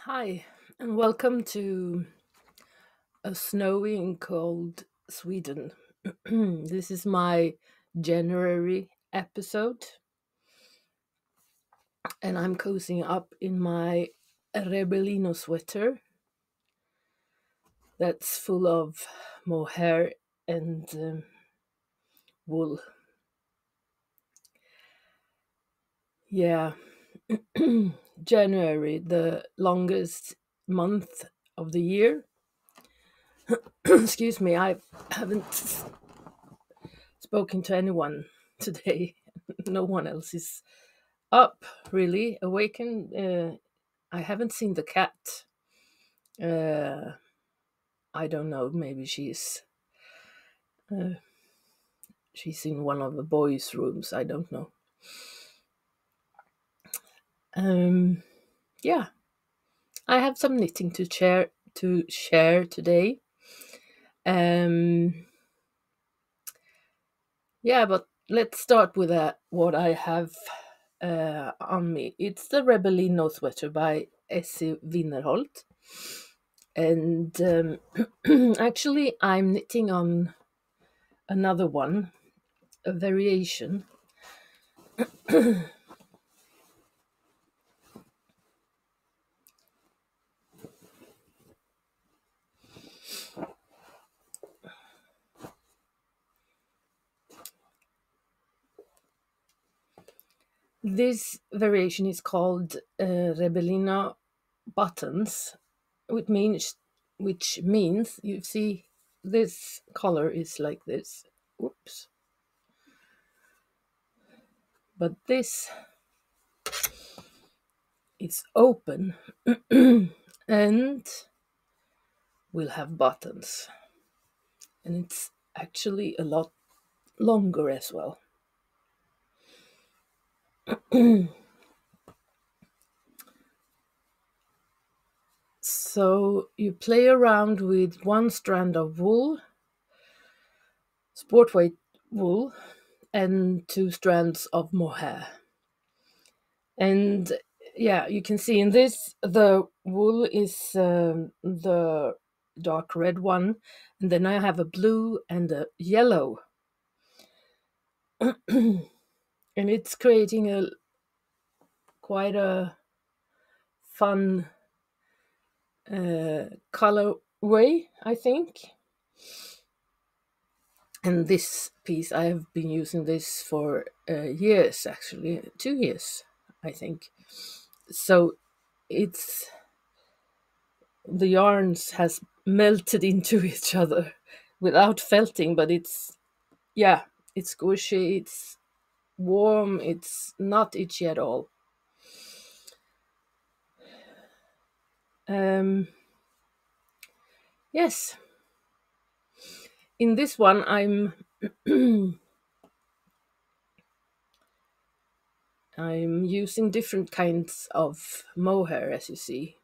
Hi, and welcome to a snowy and cold Sweden. This is my January episode, and I'm cozying up in my rebbelino sweater that's full of mohair and wool. Yeah, January, the longest month of the year. Excuse me, I haven't spoken to anyone today. No one else is up, really, awakened. I haven't seen the cat. Uh, I don't know. Maybe uh, she's in one of the boys' rooms. I don't know. Um, yeah, I have some knitting to share today. Um, yeah, but let's start with what I have on me. It's the Rebbelino sweater by Essie Winnerholt. And actually, I'm knitting on another one, a variation. This variation is called Rebellina buttons, which means you see this color is like this. Oops. But this is open and will have buttons. And it's actually a lot longer as well. So you play around with one strand of wool, sport weight wool, and two strands of mohair. And yeah, you can see in this the wool is the dark red one, and then I have a blue and a yellow, and it's creating a quite a fun color way, I think. And this piece, I have been using this for years, actually 2 years, I think. So it's the yarns has melted into each other without felting, but it's squishy, it's warm, it's not itchy at all. Um, yes, in this one I'm using different kinds of mohair, as you see.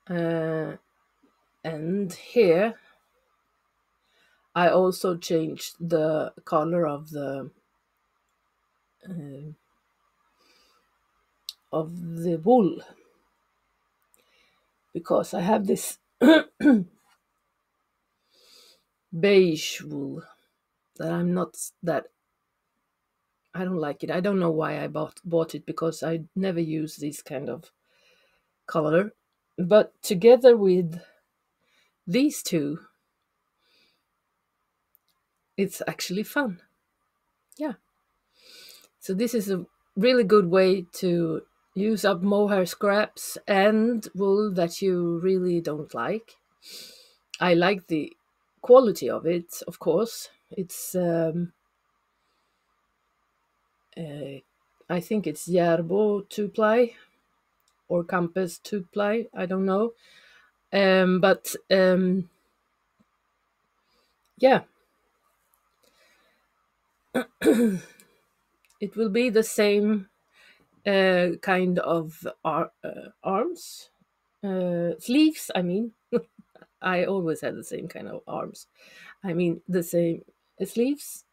And here I also changed the color uh, of the wool, because I have this beige wool that I'm not that I don't like it. I don't know why I bought it, because I never use this kind of color. But together with these two, it's actually fun. Yeah. So this is a really good way to use up mohair scraps and wool that you really don't like. I like the quality of it, of course. It's I think it's Järbo 2-ply or Campus 2-ply. I don't know. But yeah, it will be the same kind of arms, sleeves. I mean, I always have the same kind of arms. I mean, the same sleeves.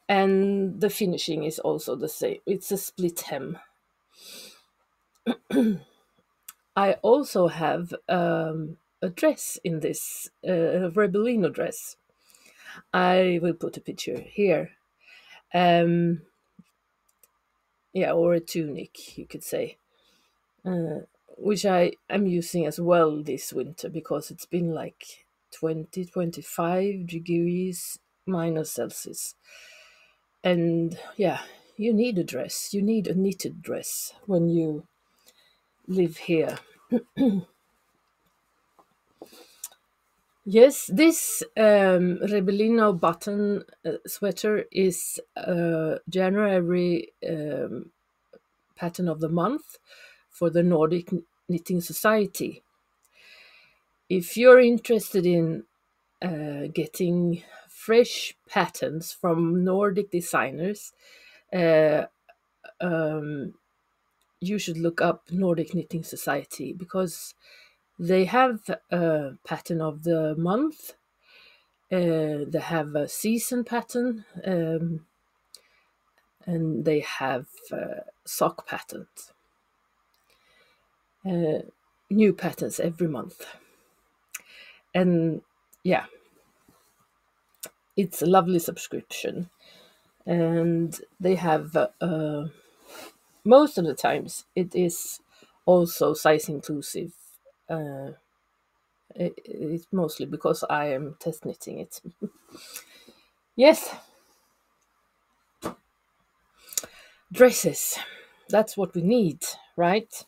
And the finishing is also the same. It's a split hem. I also have a dress in this, rebbelino dress. I will put a picture here. Um, yeah, or a tunic, you could say, which I am using as well this winter because it's been like 20, 25 degrees minus Celsius. And yeah, you need a dress. You need a knitted dress when you live here. Yes, this Rebbelino button sweater is January pattern of the month for the Nordic Knitting Society. If you're interested in getting fresh patterns from Nordic designers, uh, you should look up Nordic Knitting Society because they have a pattern of the month. They have a season pattern, and they have sock patterns. New patterns every month. And yeah, it's a lovely subscription. And they have, most of the times, it is also size inclusive. It's mostly because I am test knitting it. Yes. Dresses. That's what we need, right?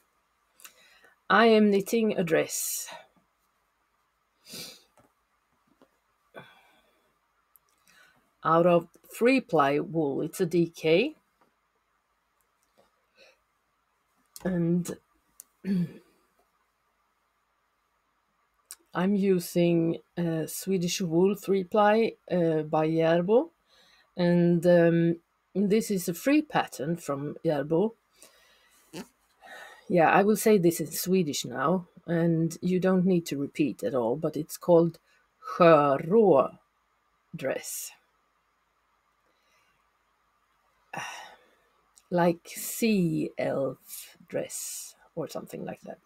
I am knitting a dress. Out of 3-ply wool. It's a DK. And I'm using Swedish wool 3-ply by Järbo. And this is a free pattern from Järbo. Yeah, I will say this in Swedish now, and you don't need to repeat at all, but it's called Sjörå dress. Like sea elf dress or something like that.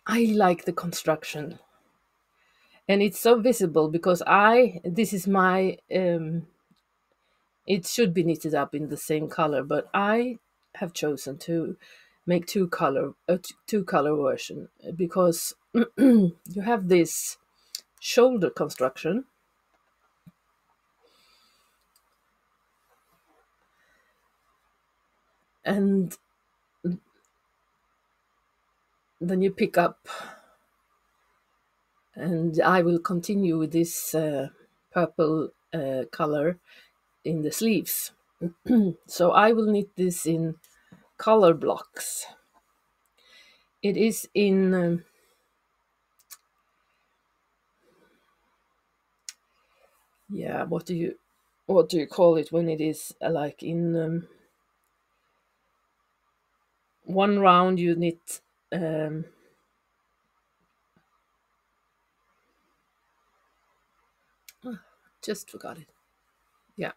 I like the construction, and it's so visible because this is my it should be knitted up in the same color, but I have chosen to make two color version because you have this shoulder construction, and then you pick up, and I will continue with this purple color in the sleeves. So I will knit this in color blocks. It is in yeah, what do you call it when it is like in one round you knit just forgot it. Yeah.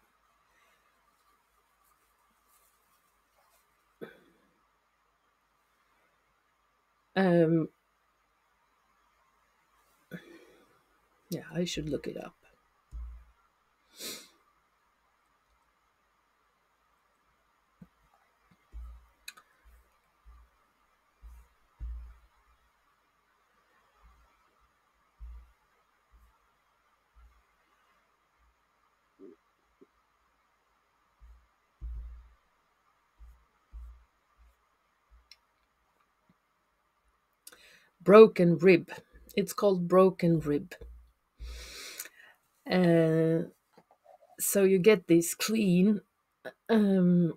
Yeah, I should look it up. Broken rib. It's called broken rib. So you get this clean from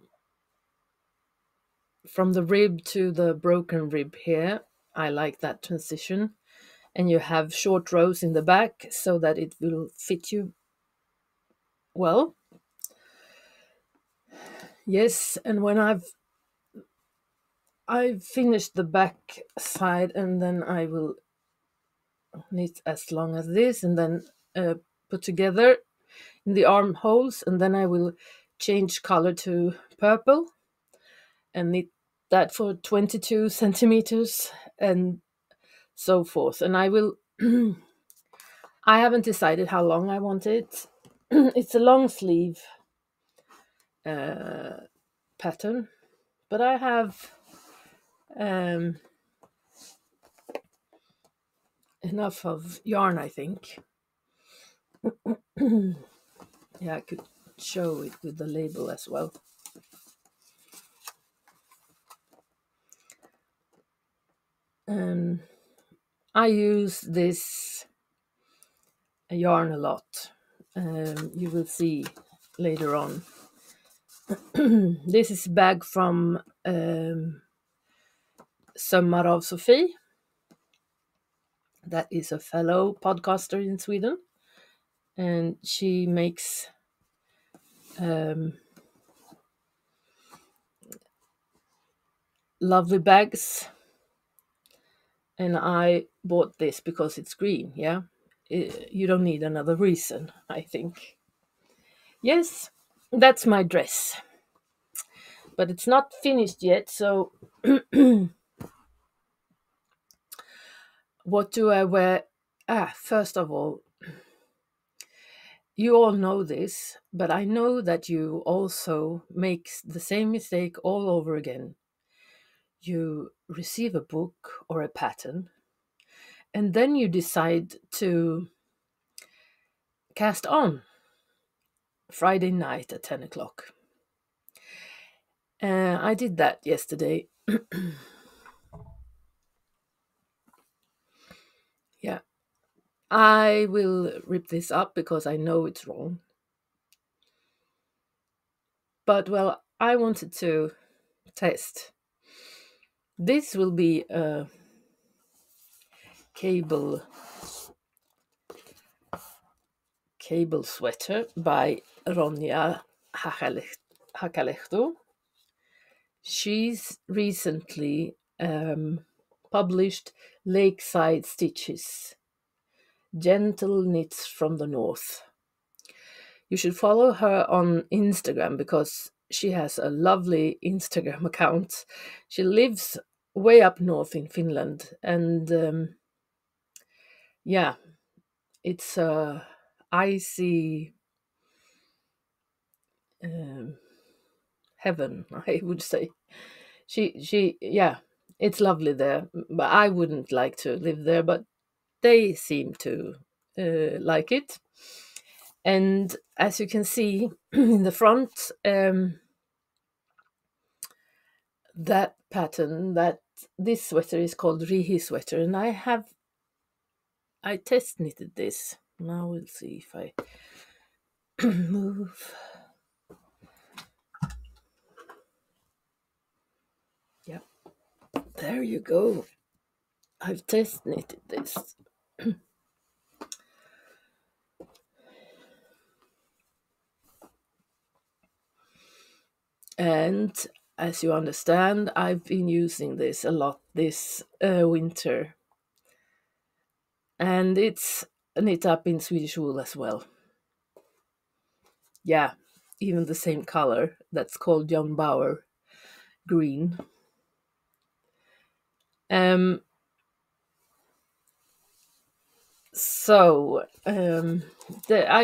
the rib to the broken rib here. I like that transition. And you have short rows in the back so that it will fit you well. Yes, and when I've finished the back side, and then I will knit as long as this, and then put together in the armholes, and then I will change color to purple, and knit that for 22 centimeters and so forth. And I will, I haven't decided how long I want it. It's a long sleeve pattern, but I have um, enough of yarn, I think. Yeah, I could show it with the label as well. I use this yarn a lot. You will see later on. This is a bag from Sömmar av Sofie. That is a fellow podcaster in Sweden. And she makes lovely bags. And I bought this because it's green, yeah? You don't need another reason, I think. Yes, that's my dress. But it's not finished yet, so what do I wear? First of all, you all know this, but I know that you also make the same mistake all over again. You receive a book or a pattern, and then you decide to cast on Friday night at 10 o'clock. I did that yesterday. Yeah. I will rip this up because I know it's wrong. But, well, I wanted to test. This will be a cable sweater by Ronja Hakalehto. She's recently published Lakeside Stiches, Gentle Knits from the North. You should follow her on Instagram because she has a lovely Instagram account. She lives way up north in Finland, and yeah, it's a icy heaven, I would say. Yeah, it's lovely there, but I wouldn't like to live there, but they seem to like it. And as you can see in the front, that pattern, that this sweater is called Rihi sweater, and I test knitted this. Now we'll see if I move. Yeah, there you go. I've test knitted this. And as you understand, I've been using this a lot this winter. And it's knit up in Swedish wool as well. Yeah, even the same color. That's called John Bauer green. I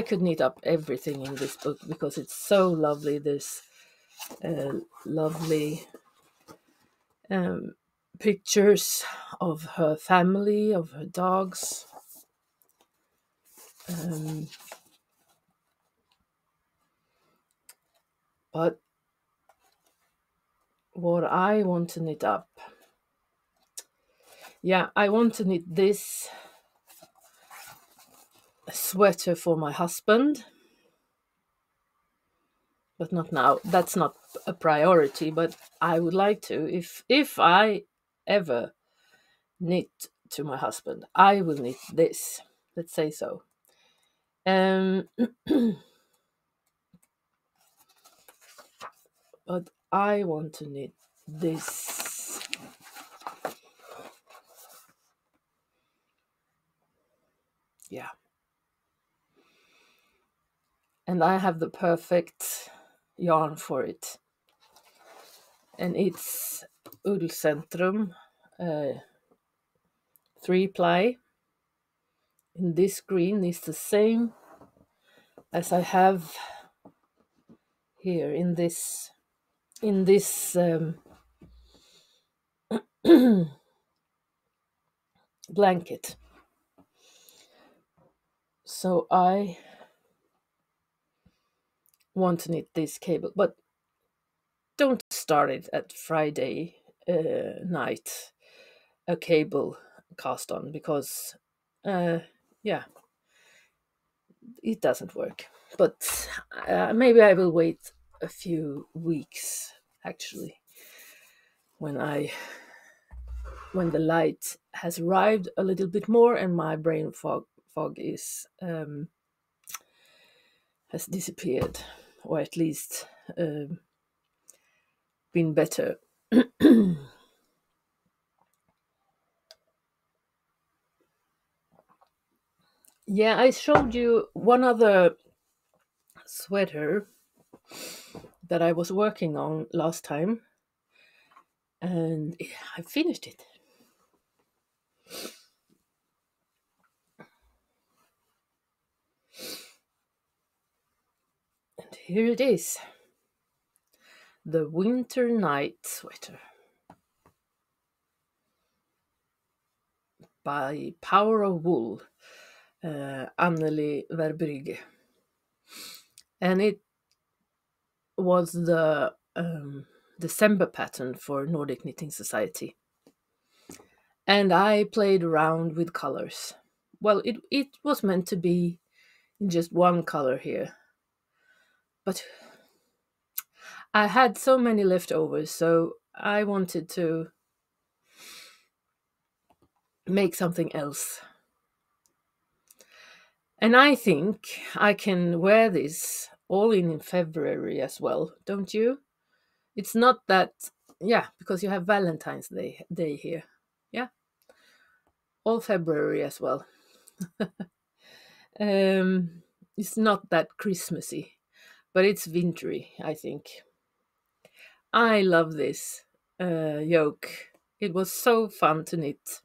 could knit up everything in this book because it's so lovely. This lovely pictures of her family, of her dogs. But what I want to knit up, I want to knit this sweater for my husband, but not now. That's not a priority, but I would like to. If I ever knit to my husband, I will knit this. Let's say so. But I want to knit this. Yeah. And I have the perfect yarn for it. and it's Ullcentrum 3-ply. In this green is the same as I have here in this blanket. So I want to knit this cable, but don't start it at Friday night, a cable cast on, because yeah, it doesn't work. But maybe I will wait a few weeks, actually, when the light has arrived a little bit more and my brain fog is has disappeared, or at least been better. Yeah, I showed you one other sweater that I was working on last time, and I finished it. And here it is. The Winter Night Sweater by Power of Wool, Anneli Verbrygge. And it was the December pattern for Nordic Knitting Society. And I played around with colors. Well, it was meant to be in just one color here. But I had so many leftovers, so I wanted to make something else. And I think I can wear this all in February as well, don't you? It's not that, yeah, because you have Valentine's Day here. Yeah, all February as well. It's not that Christmassy, but it's wintry, I think. I love this yoke. It was so fun to knit.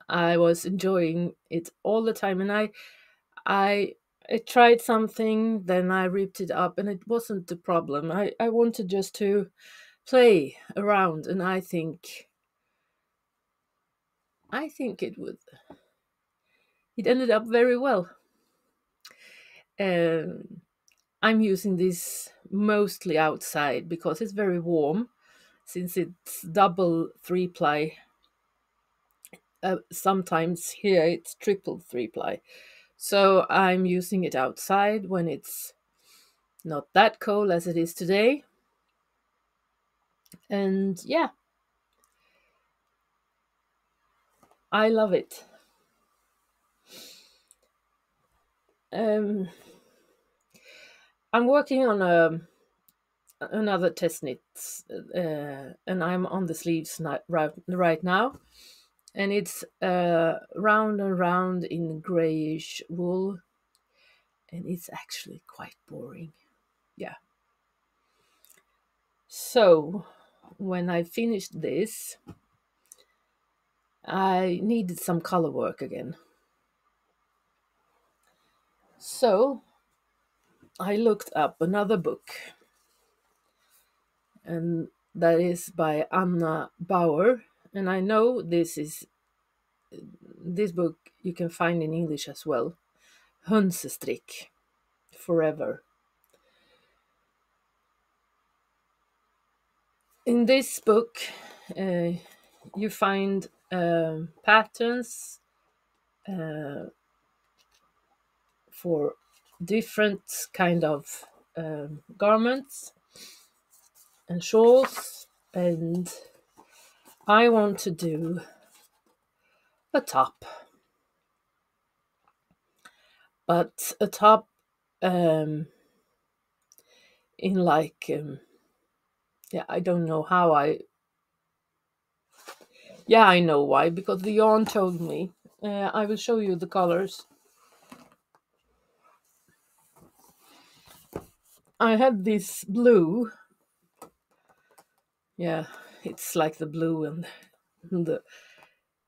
I was enjoying it all the time, and I tried something, then I ripped it up, and it wasn't the problem. I wanted just to play around, and I think it ended up very well. Um, I'm using this mostly outside because it's very warm, since it's double 3-ply. Sometimes here it's triple 3-ply. So I'm using it outside when it's not that cold as it is today. And yeah, I love it. I'm working on another test knit, and I'm on the sleeves right now. And it's round and round in grayish wool, and it's actually quite boring. Yeah. So when I finished this, I needed some color work again. So I looked up another book, and that is by Anna Bauer. And I know this book you can find in English as well. Hönsestrikk, Forever. In this book, you find patterns for different kind of garments and shawls, and I want to do a top, but a top in like yeah, I don't know how I know why, because the yarn told me. I will show you the colors. I had this blue. Yeah, it's like the blue and the.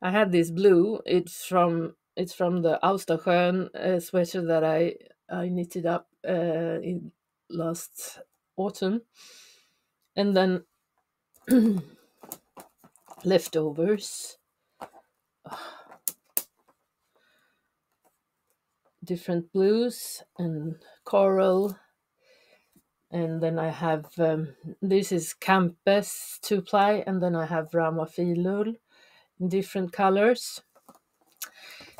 I had this blue. It's from the Austersjön sweater that I knitted up in last autumn, and then leftovers, different blues and coral, and then I have this is campus 2-ply, and then I have rama filul in different colors.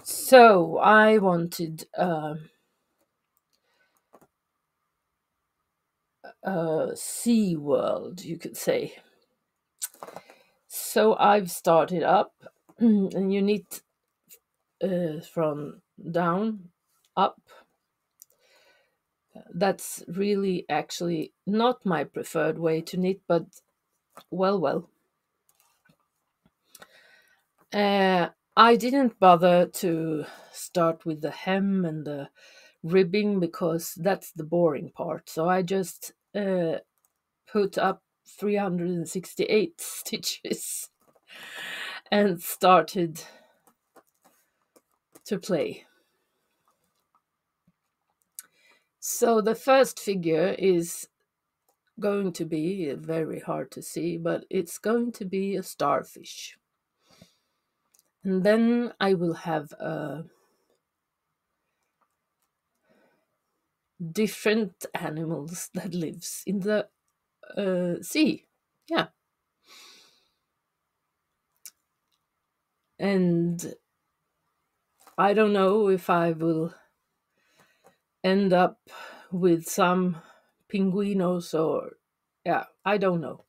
So I wanted sea world, you could say. So I've started up, and you knit from down up. That's really actually not my preferred way to knit, but well. I didn't bother to start with the hem and the ribbing because that's the boring part. So I just put up 368 stitches and started to play. So the first figure is going to be very hard to see, but it's going to be a starfish. And then I will have different animals that lives in the sea. Yeah. And I don't know if I will end up with some penguinos or, yeah, I don't know.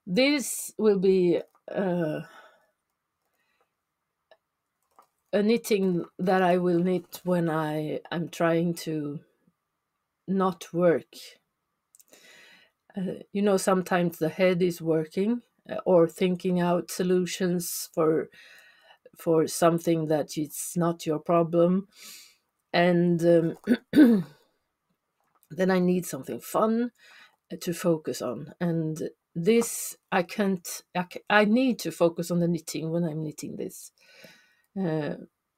This will be a knitting that I will knit when I'm trying to not work. Sometimes the head is working or thinking out solutions for something that it's not your problem, and then I need something fun to focus on. And this I need to focus on the knitting when I'm knitting this.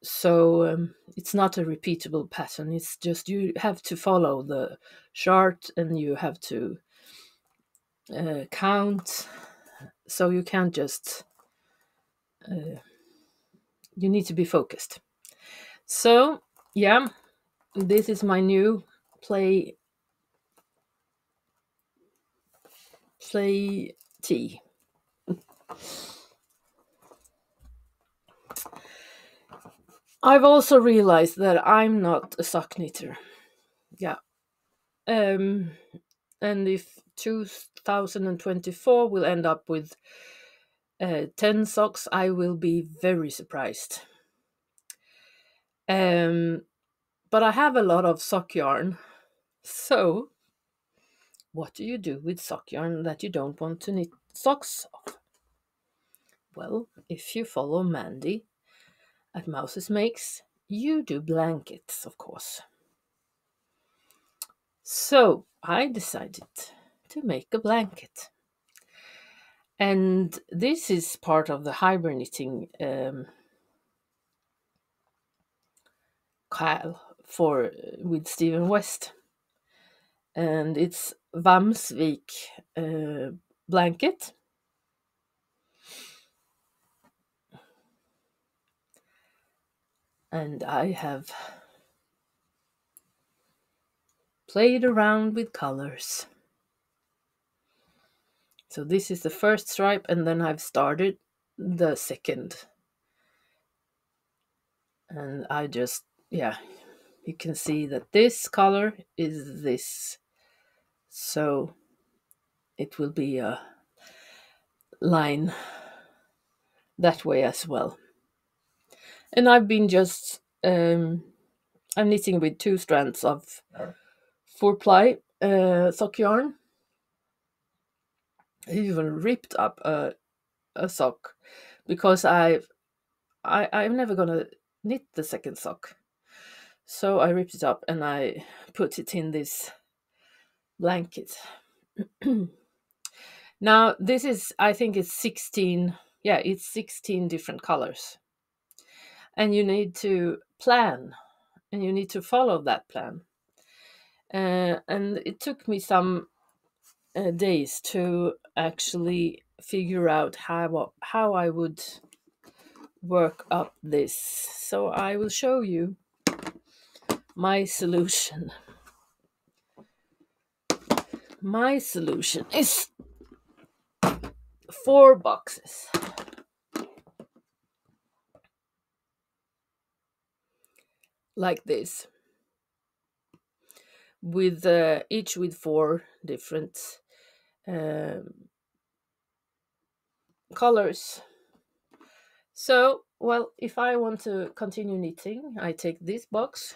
So it's not a repeatable pattern. It's just you have to follow the chart and you have to count. So you can't just you need to be focused. So yeah, this is my new play tea. I've also realized that I'm not a sock knitter. Yeah. And if 2024 will end up with 10 socks, I will be very surprised. But I have a lot of sock yarn. So, what do you do with sock yarn that you don't want to knit socks of? Well, if you follow Mandy at Mouses Makes, you do blankets, of course. So I decided to make a blanket. And this is part of the hybrid knitting with Stephen West. And it's Hvamsvik blanket. And I have played around with colors. So this is the first stripe, and then I've started the second. And I just, you can see that this color is this. So it will be a line that way as well. And I've been just, I'm knitting with 2 strands of 4-ply sock yarn. I even ripped up a sock because I'm never gonna knit the second sock. So I ripped it up and I put it in this blanket. Now this is, I think it's 16, yeah, it's 16 different colors. And you need to plan, and you need to follow that plan. And it took me some days to actually figure out how I would work up this. So I will show you my solution. My solution is 4 boxes. Like this. With each with 4 different colors. So, well, if I want to continue knitting, I take this box.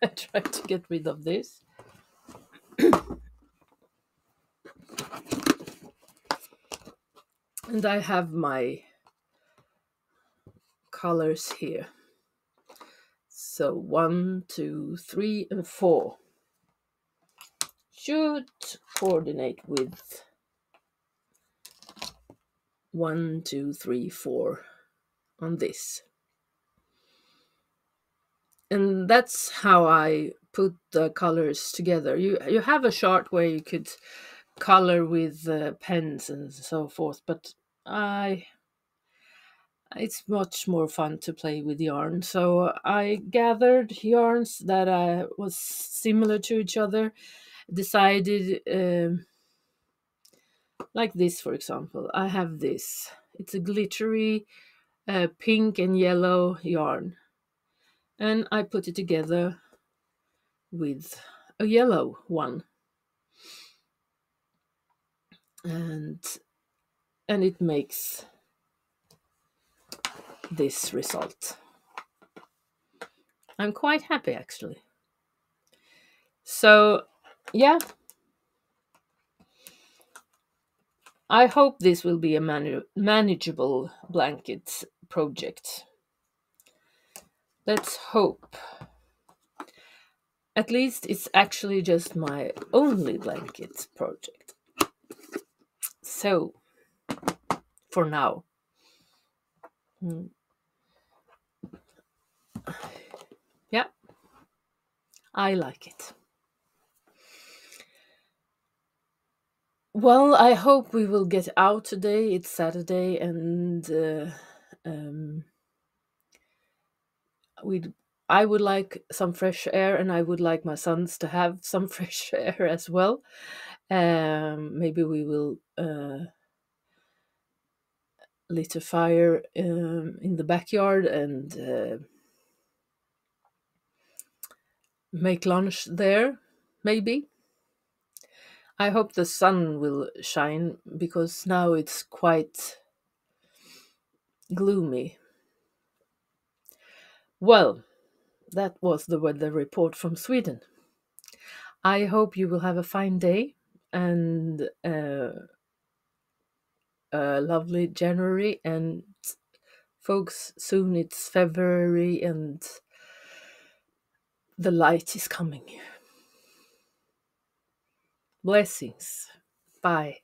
I try to get rid of this. And I have my colors here. So 1, 2, 3, and 4 should coordinate with 1, 2, 3, 4 on this. And that's how I put the colors together. You have a chart where you could color with pens and so forth, but it's much more fun to play with yarn. So I gathered yarns that was similar to each other, decided like this, for example. I have this. It's a glittery pink and yellow yarn. And I put it together with a yellow one. And it makes this result. I'm quite happy, actually. So, yeah. I hope this will be a manageable blanket project. Let's hope. At least it's actually just my only blanket project. So, for now. Yeah, I like it. Well, I hope we will get out today. It's Saturday, and I would like some fresh air, and I would like my sons to have some fresh air as well. Maybe we will lit a fire in the backyard and make lunch there, maybe. I hope the sun will shine, because now it's quite gloomy. Well, that was the weather report from Sweden. I hope you will have a fine day and a lovely January. And folks, soon it's February and the light is coming. Blessings. Bye.